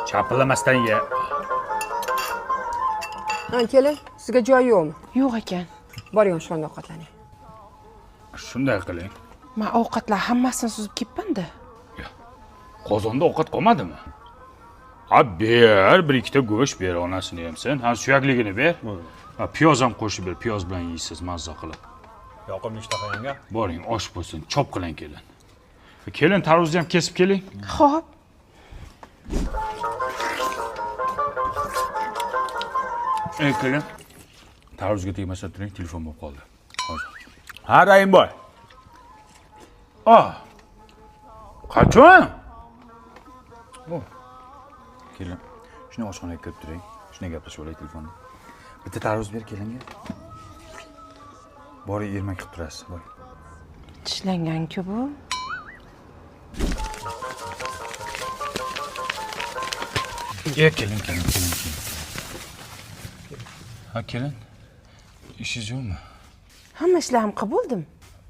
Chapillamasdan ye. Keling, sizga joy yo'qmi? Yo'q ekan. Boring, oshxonada ovqatlaning. Shunday qiling. Men ovqatlar hammasini suzib ketdim-da. Qozonda ovqat qolmadimi? Ha, ber, bir ikkita go'sht ber, onasini ham sen. Ha, suyakligini ber. Ha, piyoz ham qo'shib ber, piyoz bilan yeysiz mazza qilib. Yoqimli ishtaha yanga. Boring, osh bo'lsin, chop qiling kelin. Kelin, tarvuzni ham kesib keling. Xo'p. Kelin. Tarvuzga tegmasdan turing, telefon bo'lib qoldi. Hozir. Ha, Rayimboy. Qachon? Kelin, shuni oshxonaga kirib turing. Shuni gaplashib olaylik telefonda. Bitta tarvuz ber kelinga. Boring, ermak qilib turasiz, boring. Tishlangan-ku bu. Kelin. Ha, kelin. İşingiz yo'qmi? Hamma ishlarim qilib bo'ldim.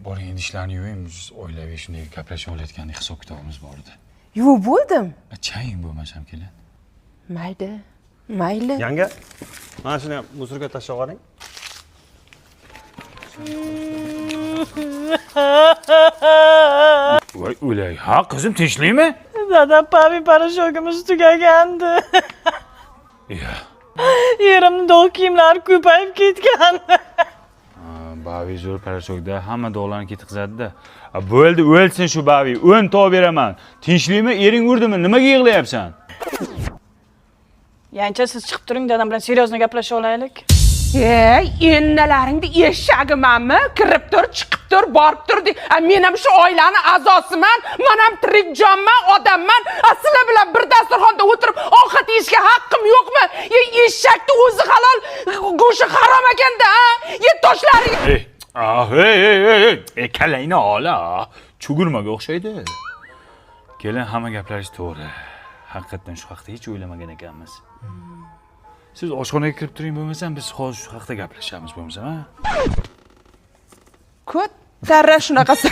Boring, endi ishlarni yuving, biz o'ylab shunday gaplashib olayotgandek hisob kitobimiz bor edi. Yuvib bo'ldim. Chang bo'lmasam kelin. Mayli. Yanga, mana shuni ham musorga tashlab yuboring. Voy, o'lay. Ha, qizim, tinchlikmi? Dadam pavi parashogimiz tugagandi. Ya. Yerimni dog' kiyimlari ko'payib ketgan. Bavi zo'r parashokda hamma dog'larni ketkazadi-da. Bo'ldi, o'lsin shu bavi. 10 tog' beraman. Tinchlikmi? Ering urdimi? Nimaga yig'layapsan? Yancha siz chiqib turing, dadam bilan seriozno gaplashib olaylik. Ennalaringni eshag'imanmi? Kirib tur, chiqib tur, borib tur. Men ham shu oilani a'zosiman. Men ham tirik jonman, odamman. Sizlar bilan bir dasturxonda o'tirib ovqat yeyishga haqqim yo'qmi? Eshakni o'zi halol, go'shti harom ekanda, toshlaring. Kalangni ola. Chugurmaga o'xshaydi. Kelin, hamma gaplarish to'g'ri. Haqiqatan shu haqda hech o'ylamagan ekanmiz. Siz oshxonaga kirib turing, bo'lmasam biz hozir shu haqda gaplashamiz, bo'lmasam, ha? Ko'tarra shunaqasi.